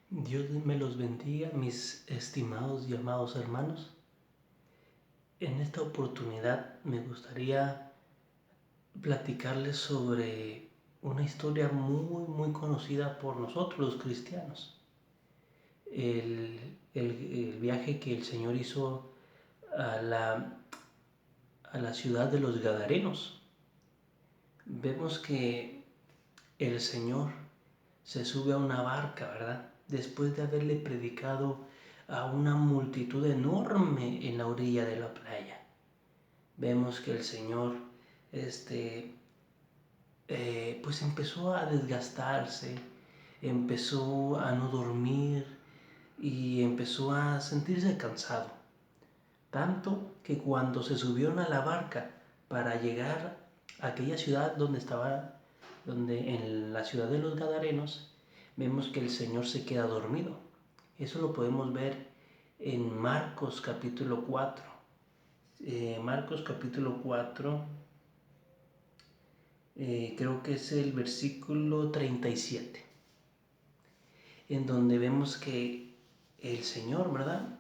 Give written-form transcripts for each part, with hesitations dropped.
Dios me los bendiga, mis estimados y amados hermanos. En esta oportunidad me gustaría platicarles sobre una historia muy conocida por nosotros los cristianos. El viaje que el Señor hizo a la ciudad de los Gadarenos. Vemos que el Señor se sube a una barca, ¿verdad? Después de haberle predicado a una multitud enorme en la orilla de la playa. Vemos que el Señor pues empezó a desgastarse, empezó a no dormir y empezó a sentirse cansado. Tanto que cuando se subieron a la barca para llegar a aquella ciudad donde en la ciudad de los Gadarenos, vemos que el Señor se queda dormido. Eso lo podemos ver en Marcos capítulo 4. Marcos capítulo 4, creo que es el versículo 37, en donde vemos que el Señor, ¿verdad?,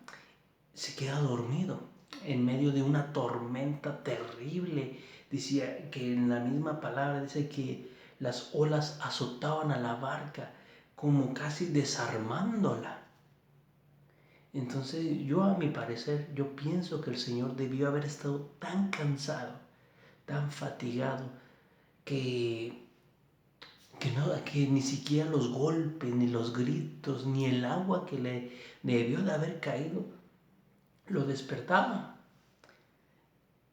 se queda dormido en medio de una tormenta terrible. Decía que en la misma palabra dice que las olas azotaban a la barca como casi desarmándola. Entonces yo, a mi parecer, yo pienso que el Señor debió haber estado tan cansado, tan fatigado, que que ni siquiera los golpes, ni los gritos, ni el agua que le debió de haber caído lo despertaba.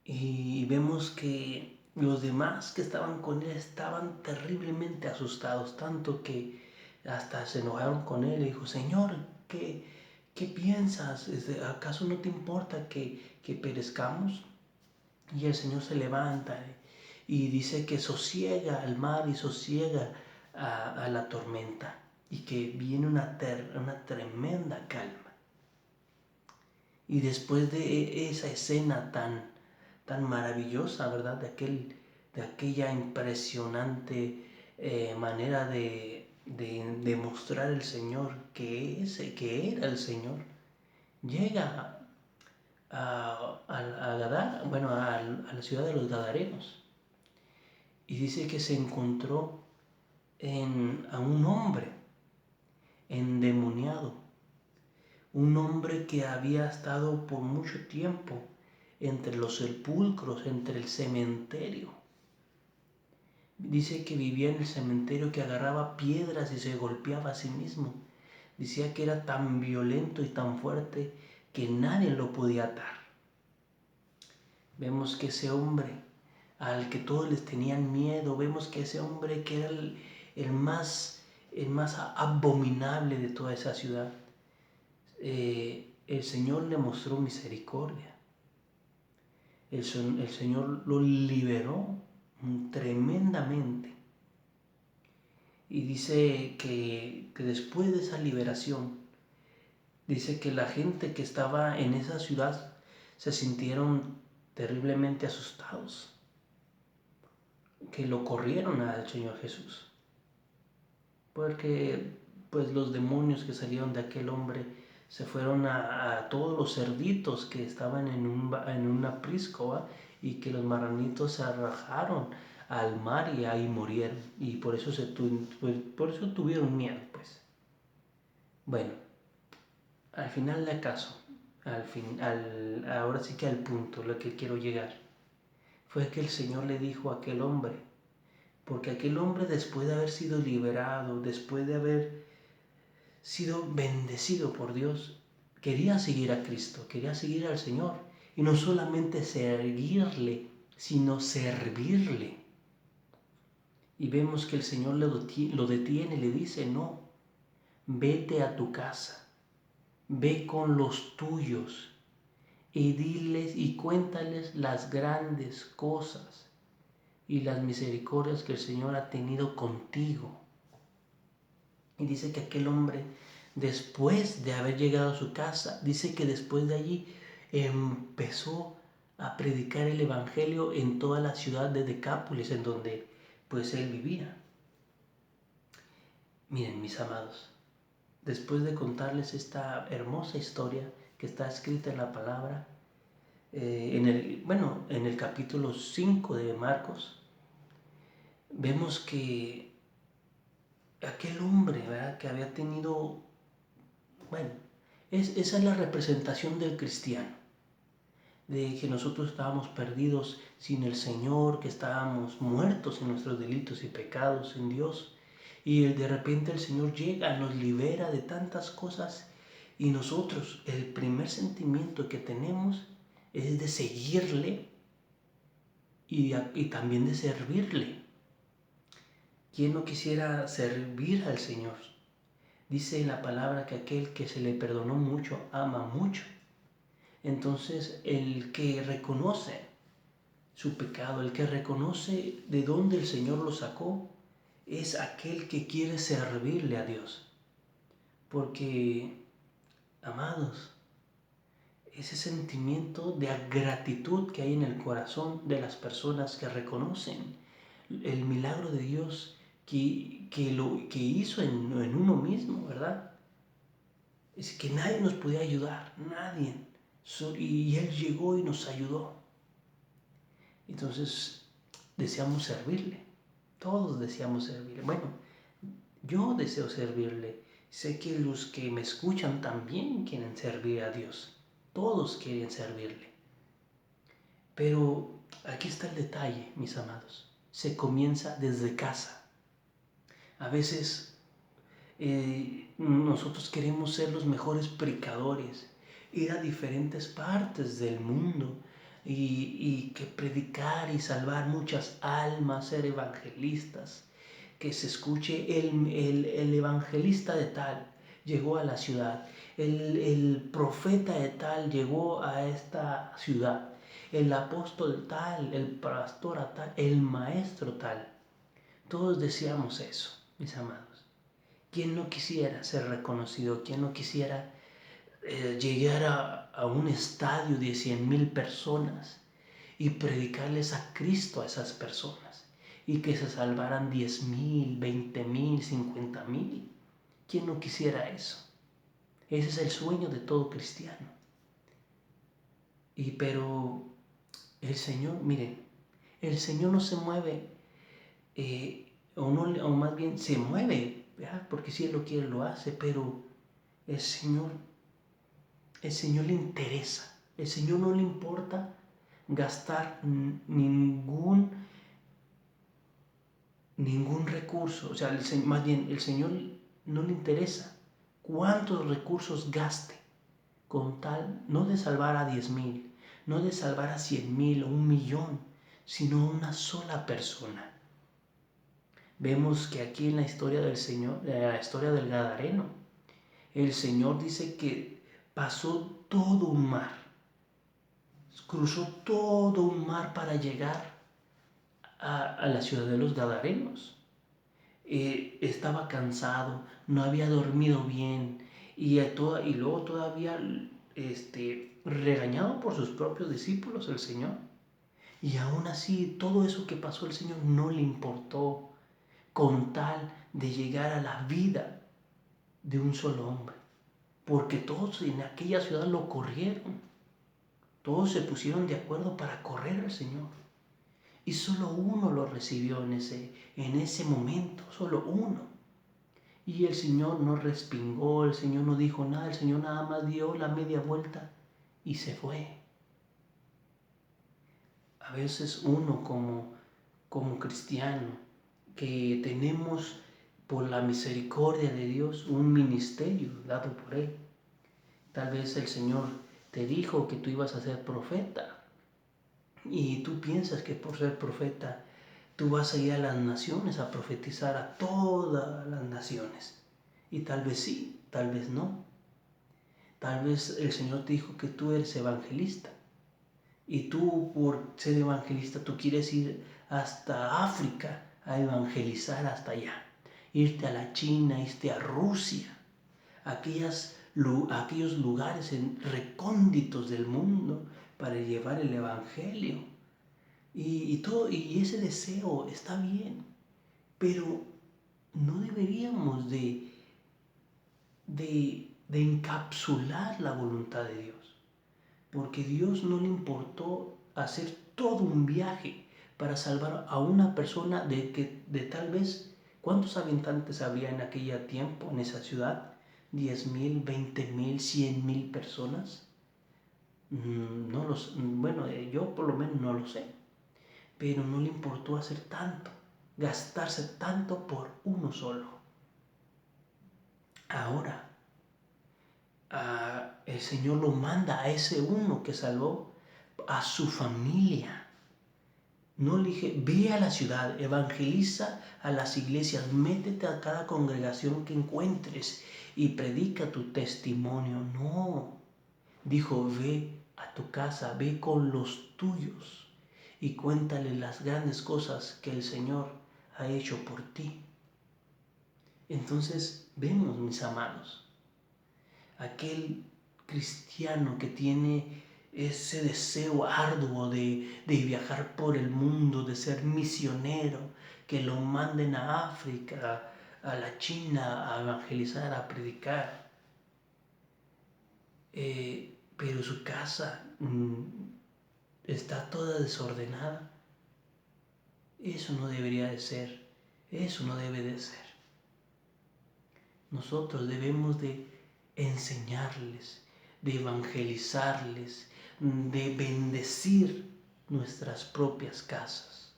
Y vemos que los demás que estaban con él estaban terriblemente asustados, tanto que hasta se enojaron con él y dijo: Señor, ¿qué piensas? ¿Acaso no te importa que perezcamos? Y el Señor se levanta y dice que sosiega al mar y sosiega a la tormenta, y que viene una tremenda calma. Y después de esa escena tan maravillosa, ¿verdad?, de aquella impresionante manera de demostrar el Señor que era el Señor, llega a Gadar, bueno, a la ciudad de los Gadarenos, y dice que se encontró a un hombre endemoniado, un hombre que había estado por mucho tiempo entre los sepulcros, entre el cementerio. Dice que vivía en el cementerio, que agarraba piedras y se golpeaba a sí mismo. Decía que era tan violento y tan fuerte que nadie lo podía atar. Vemos que ese hombre al que todos les tenían miedo, vemos que ese hombre que era el más abominable de toda esa ciudad, el Señor le mostró misericordia. El Señor lo liberó tremendamente. Y dice que después de esa liberación, dice que la gente que estaba en esa ciudad se sintieron terriblemente asustados, que lo corrieron al Señor Jesús, porque pues los demonios que salieron de aquel hombre se fueron a todos los cerditos que estaban en un aprisco, ¿va?, y que los marranitos se arrojaron al mar y ahí murieron, y por eso tuvieron miedo, pues. Bueno, al final de caso, ahora sí que al punto, lo que quiero llegar, fue que el Señor le dijo a aquel hombre, porque aquel hombre, después de haber sido liberado, después de haber sido bendecido por Dios, quería seguir a Cristo, quería seguir al Señor, y no solamente seguirle, sino servirle. Y vemos que el Señor lo detiene y le dice: no, vete a tu casa, ve con los tuyos y diles y cuéntales las grandes cosas y las misericordias que el Señor ha tenido contigo. Y dice que aquel hombre, después de haber llegado a su casa, dice que después de allí empezó a predicar el evangelio en toda la ciudad de Decápolis, en donde pues él vivía. Miren, mis amados, después de contarles esta hermosa historia que está escrita en la palabra, en el capítulo 5 de Marcos, vemos que aquel hombre, ¿verdad?, que había tenido, bueno, esa es la representación del cristiano, de que nosotros estábamos perdidos sin el Señor, que estábamos muertos en nuestros delitos y pecados en Dios, y de repente el Señor llega, nos libera de tantas cosas, y nosotros, el primer sentimiento que tenemos es de seguirle y también de servirle. ¿Quién no quisiera servir al Señor? Dice en la palabra que aquel que se le perdonó mucho, ama mucho. Entonces, el que reconoce su pecado, el que reconoce de dónde el Señor lo sacó, es aquel que quiere servirle a Dios. Porque, amados, ese sentimiento de gratitud que hay en el corazón de las personas que reconocen el milagro de Dios que hizo en uno mismo, ¿verdad? Es que nadie nos podía ayudar, nadie. Y Él llegó y nos ayudó. Entonces, deseamos servirle. Todos deseamos servirle. Bueno, yo deseo servirle. Sé que los que me escuchan también quieren servir a Dios. Todos quieren servirle. Pero aquí está el detalle, mis amados. Se comienza desde casa. A veces nosotros queremos ser los mejores predicadores, ir a diferentes partes del mundo y que predicar y salvar muchas almas, ser evangelistas, que se escuche el evangelista de tal llegó a la ciudad, el profeta de tal llegó a esta ciudad, el apóstol tal, el pastor tal, el maestro tal. Todos deseamos eso, mis amados. ¿Quién no quisiera ser reconocido? ¿Quién no quisiera llegar a un estadio de 100,000 personas y predicarles a Cristo a esas personas y que se salvaran 10,000, 20,000, 50,000? ¿Quién no quisiera eso? Ese es el sueño de todo cristiano. Pero el Señor, miren, el Señor no se mueve, o más bien se mueve, ¿verdad? Porque si Él lo quiere lo hace, pero el Señor le interesa. El Señor no le importa gastar ningún recurso. O sea, más bien, el Señor no le interesa cuántos recursos gaste con tal, no de salvar a 10,000, no de salvar a 100,000 o 1,000,000, sino a una sola persona. Vemos que aquí en la historia del Señor, la historia del Gadareno, el Señor dice que pasó todo un mar, cruzó todo un mar para llegar a la ciudad de los Gadarenos. Estaba cansado, no había dormido bien y luego todavía regañado por sus propios discípulos el Señor. Y aún así, todo eso que pasó el Señor no le importó con tal de llegar a la vida de un solo hombre. Porque todos en aquella ciudad lo corrieron. Todos se pusieron de acuerdo para correr al Señor. Y solo uno lo recibió en ese momento, solo uno. Y el Señor no respingó, el Señor no dijo nada, el Señor nada más dio la media vuelta y se fue. A veces uno como cristiano, que tenemos por la misericordia de Dios un ministerio dado por Él. Tal vez el Señor te dijo que tú ibas a ser profeta y tú piensas que por ser profeta tú vas a ir a las naciones a profetizar a todas las naciones. Y tal vez sí, tal vez no. Tal vez el Señor te dijo que tú eres evangelista. Y tú, por ser evangelista, tú quieres ir hasta África a evangelizar hasta allá. Irte a la China, irte a Rusia, aquellos lugares recónditos del mundo para llevar el evangelio. Y ese deseo está bien, pero no deberíamos de de encapsular la voluntad de Dios. Porque Dios no le importó hacer todo un viaje para salvar a una persona de tal vez, ¿cuántos habitantes había en aquel tiempo, en esa ciudad? ¿10,000, 20,000, 100,000 personas? No los, bueno, yo por lo menos no lo sé. Pero no le importó hacer tanto, gastarse tanto por uno solo. Ahora, el Señor lo manda a ese uno que salvó a su familia. No le dije, ve a la ciudad, evangeliza a las iglesias, métete a cada congregación que encuentres y predica tu testimonio. No, dijo, ve a tu casa, ve con los tuyos y cuéntale las grandes cosas que el Señor ha hecho por ti. Entonces vemos, mis amados, aquel cristiano que tiene ese deseo arduo de viajar por el mundo, de ser misionero, que lo manden a África, a la China, a evangelizar, a predicar. Pero su casa está toda desordenada. Eso no debería de ser, eso no debe de ser. Nosotros debemos de enseñarles, de evangelizarles, de bendecir nuestras propias casas.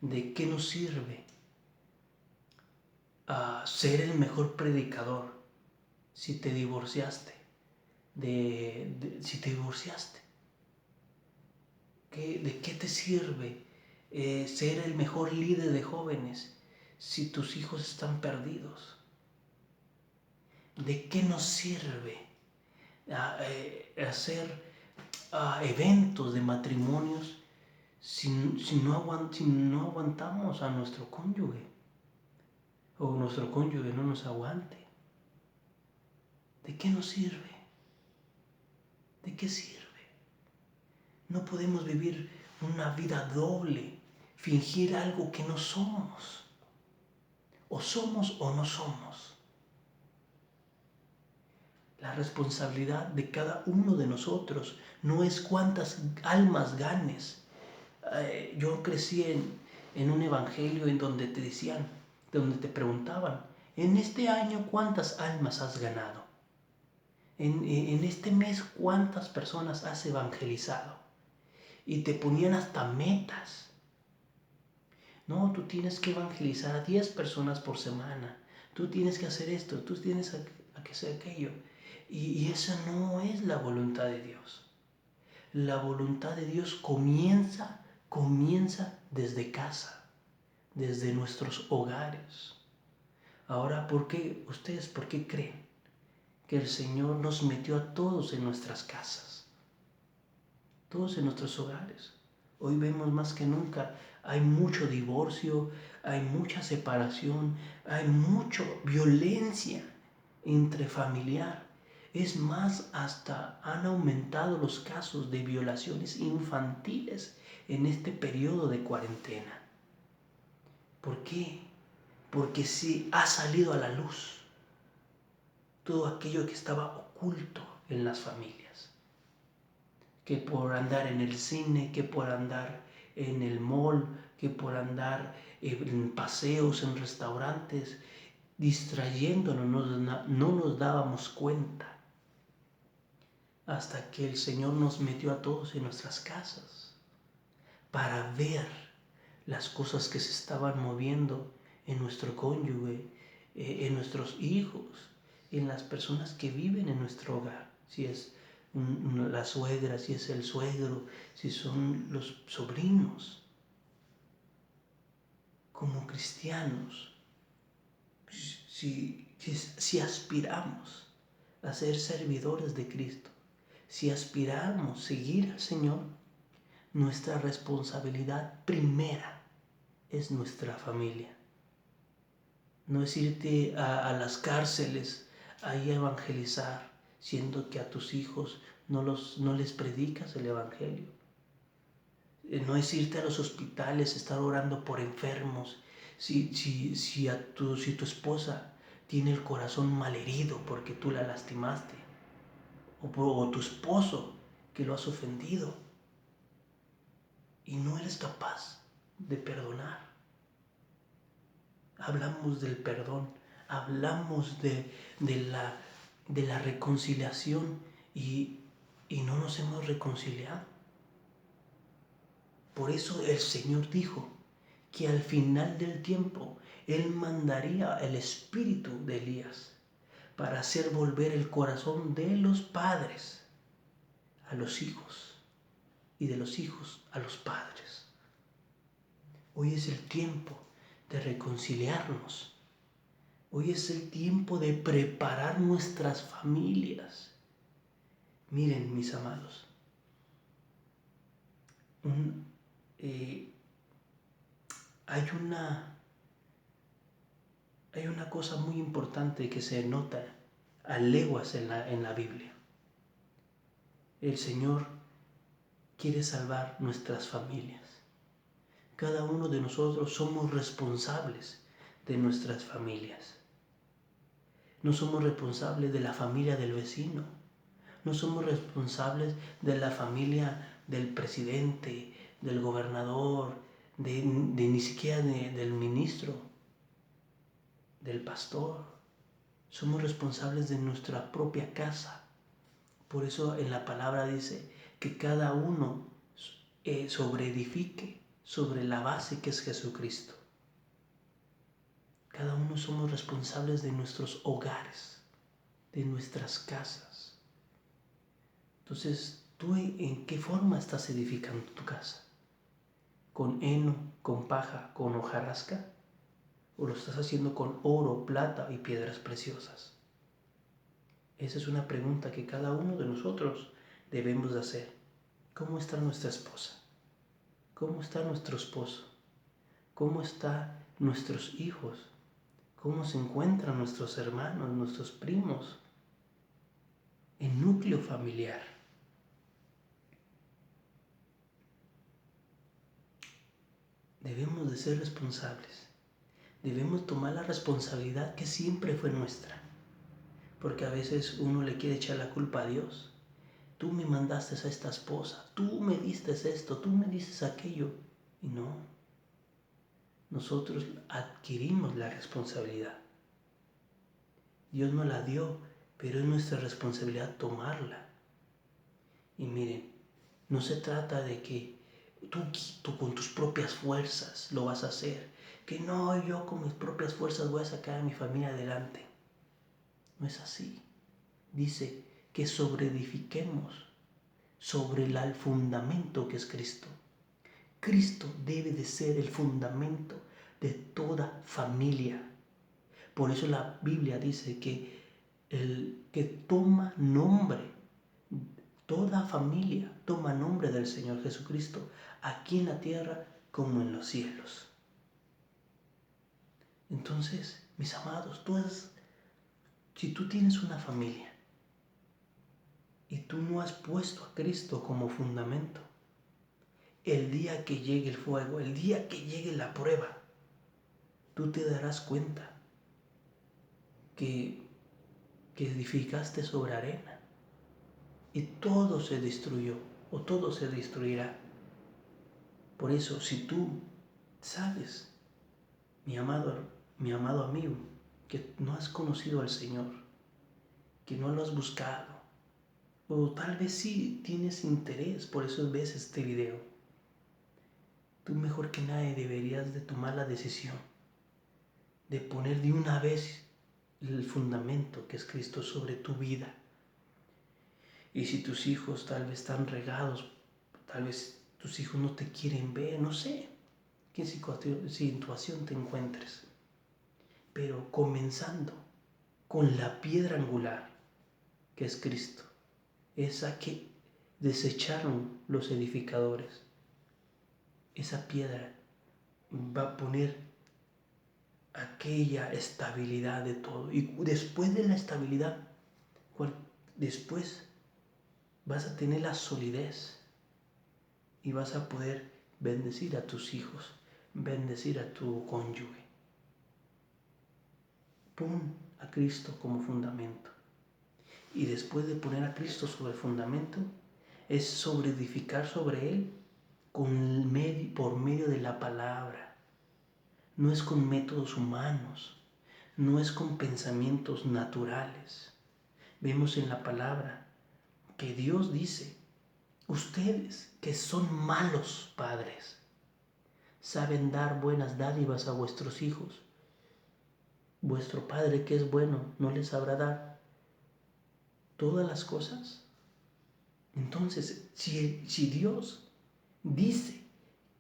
¿De qué nos sirve ser el mejor predicador si te divorciaste? Si te divorciaste. ¿De qué te sirve ser el mejor líder de jóvenes si tus hijos están perdidos? ¿De qué nos sirve hacer eventos de matrimonios si no aguantamos a nuestro cónyuge o nuestro cónyuge no nos aguante? ¿De qué nos sirve? ¿De qué sirve? No podemos vivir una vida doble, fingir algo que no somos. O somos o no somos. La responsabilidad de cada uno de nosotros no es cuántas almas ganes. Yo crecí en un evangelio en donde te decían, donde te preguntaban, en este año ¿cuántas almas has ganado? En este mes ¿cuántas personas has evangelizado? Y te ponían hasta metas. No, tú tienes que evangelizar a 10 personas por semana. Tú tienes que hacer esto, tú tienes que hacer aquello. Y esa no es la voluntad de Dios. La voluntad de Dios comienza desde casa, desde nuestros hogares. Ahora, ¿por qué creen que el Señor nos metió a todos en nuestras casas? Todos en nuestros hogares. Hoy vemos más que nunca, hay mucho divorcio, hay mucha separación, hay mucha violencia intrafamiliar. Es más, hasta han aumentado los casos de violaciones infantiles en este periodo de cuarentena. ¿Por qué? Porque sí ha salido a la luz todo aquello que estaba oculto en las familias. Que por andar en el cine, que por andar en el mall, que por andar en paseos, en restaurantes, distrayéndonos, no nos dábamos cuenta. Hasta que el Señor nos metió a todos en nuestras casas para ver las cosas que se estaban moviendo en nuestro cónyuge, en nuestros hijos, en las personas que viven en nuestro hogar. Si es la suegra, si es el suegro, si son los sobrinos. Como cristianos, si aspiramos a ser servidores de Cristo, si aspiramos a seguir al Señor, nuestra responsabilidad primera es nuestra familia. No es irte a las cárceles ahí a evangelizar, siendo que a tus hijos no les predicas el evangelio. No es irte a los hospitales, estar orando por enfermos. Si tu esposa tiene el corazón malherido porque tú la lastimaste, o tu esposo que lo has ofendido y no eres capaz de perdonar. Hablamos del perdón, hablamos de la reconciliación y no nos hemos reconciliado. Por eso el Señor dijo que al final del tiempo Él mandaría el espíritu de Elías para hacer volver el corazón de los padres a los hijos y de los hijos a los padres. Hoy es el tiempo de reconciliarnos. Hoy es el tiempo de preparar nuestras familias. Miren, mis amados, hay una cosa muy importante que se nota a leguas en la Biblia. El Señor quiere salvar nuestras familias. Cada uno de nosotros somos responsables de nuestras familias. No somos responsables de la familia del vecino. No somos responsables de la familia del presidente, del gobernador, de ni siquiera del ministro, del pastor. Somos responsables de nuestra propia casa. Por eso en la palabra dice que cada uno sobreedifique sobre la base que es Jesucristo. Cada uno somos responsables de nuestros hogares, de nuestras casas. Entonces, ¿tú en qué forma estás edificando tu casa? ¿Con heno, con paja, con hojarasca? ¿O lo estás haciendo con oro, plata y piedras preciosas? Esa es una pregunta que cada uno de nosotros debemos de hacer. ¿Cómo está nuestra esposa? ¿Cómo está nuestro esposo? ¿Cómo están nuestros hijos? ¿Cómo se encuentran nuestros hermanos, nuestros primos? El núcleo familiar. Debemos de ser responsables. Debemos tomar la responsabilidad que siempre fue nuestra. Porque a veces uno le quiere echar la culpa a Dios. Tú me mandaste a esta esposa, tú me diste esto, tú me diste aquello. Y no. Nosotros adquirimos la responsabilidad. Dios nos la dio, pero es nuestra responsabilidad tomarla. Y miren, no se trata de que tú con tus propias fuerzas lo vas a hacer. Que no, yo con mis propias fuerzas voy a sacar a mi familia adelante. No es así. Dice que sobreedifiquemos sobre el fundamento que es Cristo. Cristo debe de ser el fundamento de toda familia. Por eso la Biblia dice que el que toma nombre, toda familia toma nombre del Señor Jesucristo, aquí en la tierra como en los cielos. Entonces, mis amados, si tú tienes una familia y tú no has puesto a Cristo como fundamento, el día que llegue el fuego, el día que llegue la prueba, tú te darás cuenta que edificaste sobre arena y todo se destruyó o todo se destruirá. Por eso, si tú sabes, mi amado amigo, que no has conocido al Señor, que no lo has buscado, o tal vez sí tienes interés, por eso ves este video, tú mejor que nadie deberías de tomar la decisión de poner de una vez el fundamento que es Cristo sobre tu vida. Y si tus hijos tal vez están regados, tal vez tus hijos no te quieren ver, no sé qué situación te encuentres, pero comenzando con la piedra angular que es Cristo, esa que desecharon los edificadores. Esa piedra va a poner aquella estabilidad de todo. Y después de la estabilidad, después vas a tener la solidez y vas a poder bendecir a tus hijos, bendecir a tu cónyuge. Pon a Cristo como fundamento. Y después de poner a Cristo sobre el fundamento, es sobre edificar sobre Él por medio de la palabra. No es con métodos humanos, no es con pensamientos naturales. Vemos en la palabra que Dios dice, ustedes que son malos padres, saben dar buenas dádivas a vuestros hijos. Vuestro Padre que es bueno, ¿no les sabrá dar todas las cosas? Entonces, si Dios dice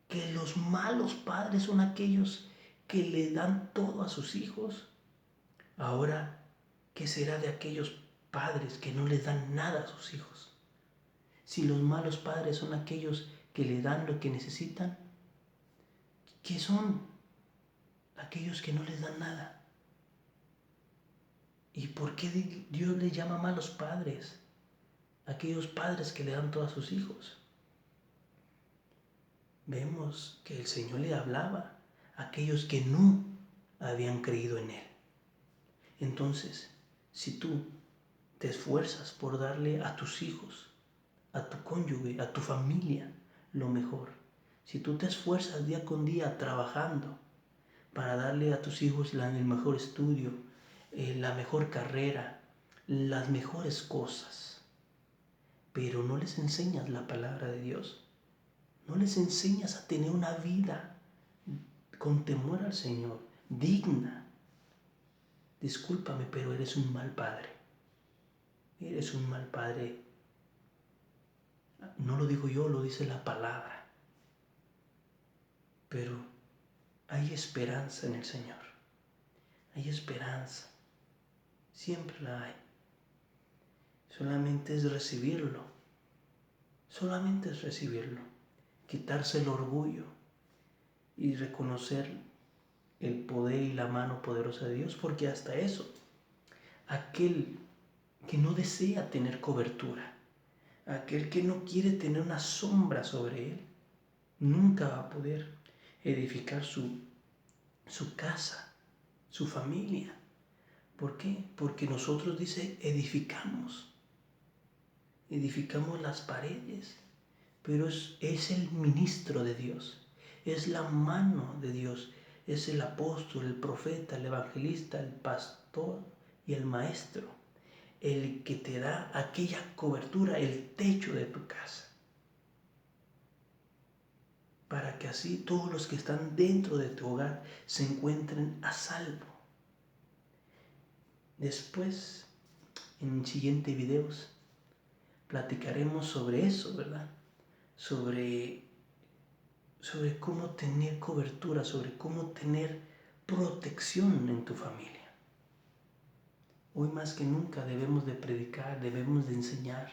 que los malos padres son aquellos que le dan todo a sus hijos, ahora, ¿qué será de aquellos padres que no les dan nada a sus hijos? Si los malos padres son aquellos que le dan lo que necesitan, ¿qué son? Aquellos que no les dan nada. ¿Y por qué Dios les llama malos padres? Aquellos padres que le dan todo a sus hijos. Vemos que el Señor le hablaba a aquellos que no habían creído en Él. Entonces, si tú te esfuerzas por darle a tus hijos, a tu cónyuge, a tu familia, lo mejor, si tú te esfuerzas día con día trabajando para darle a tus hijos el mejor estudio, la mejor carrera, las mejores cosas, pero no les enseñas la palabra de Dios, no les enseñas a tener una vida con temor al Señor, digna. Discúlpame, pero eres un mal padre. Eres un mal padre. No lo digo yo, lo dice la palabra. Pero hay esperanza en el Señor. Hay esperanza. Siempre la hay. Solamente es recibirlo. Solamente es recibirlo. Quitarse el orgullo y reconocer el poder y la mano poderosa de Dios, porque hasta eso, aquel que no desea tener cobertura, aquel que no quiere tener una sombra sobre él, nunca va a poder edificar su casa, su familia. ¿Por qué? Porque nosotros, dice, edificamos las paredes, pero es el ministro de Dios, es la mano de Dios, es el apóstol, el profeta, el evangelista, el pastor y el maestro, el que te da aquella cobertura, el techo de tu casa, para que así todos los que están dentro de tu hogar se encuentren a salvo. Después, en siguientes videos, platicaremos sobre eso, ¿verdad? Sobre cómo tener cobertura, sobre cómo tener protección en tu familia. Hoy más que nunca debemos de predicar, debemos de enseñar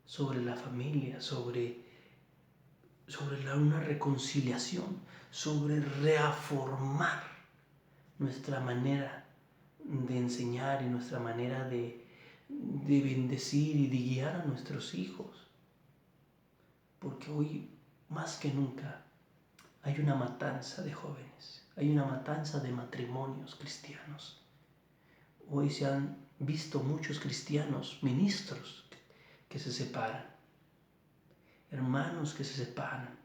sobre la familia, sobre una reconciliación, sobre reafirmar nuestra manera de enseñar y nuestra manera de bendecir y de guiar a nuestros hijos. Porque hoy más que nunca hay una matanza de jóvenes, hay una matanza de matrimonios cristianos. Hoy se han visto muchos cristianos, ministros, que se separan, hermanos que se separan.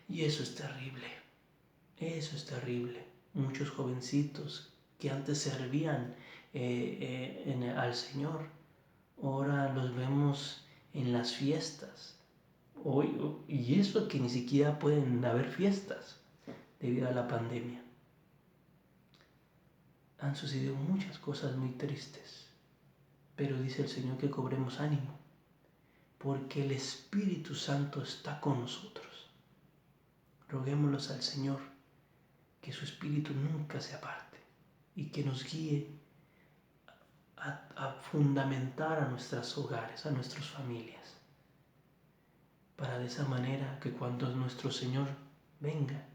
Y eso es terrible, eso es terrible. Muchos jovencitos que antes servían al Señor, ahora los vemos en las fiestas. Hoy, y eso que ni siquiera pueden haber fiestas debido a la pandemia. Han sucedido muchas cosas muy tristes, pero dice el Señor que cobremos ánimo, porque el Espíritu Santo está con nosotros. Roguémoslos al Señor que su Espíritu nunca se aparte y que nos guíe a fundamentar a nuestros hogares, a nuestras familias, para de esa manera que cuando nuestro Señor venga,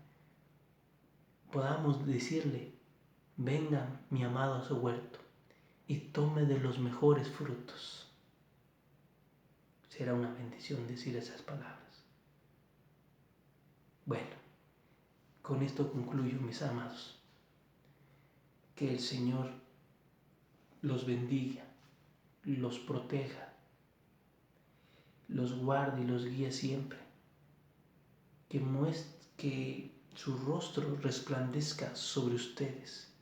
podamos decirle: venga mi amado a su huerto y tome de los mejores frutos. Será una bendición decir esas palabras. Bueno, con esto concluyo, mis amados. Que el Señor los bendiga, los proteja, los guarde y los guíe siempre. Que su rostro resplandezca sobre ustedes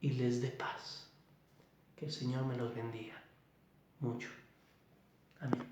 y les dé paz. Que el Señor me los bendiga mucho. Amén.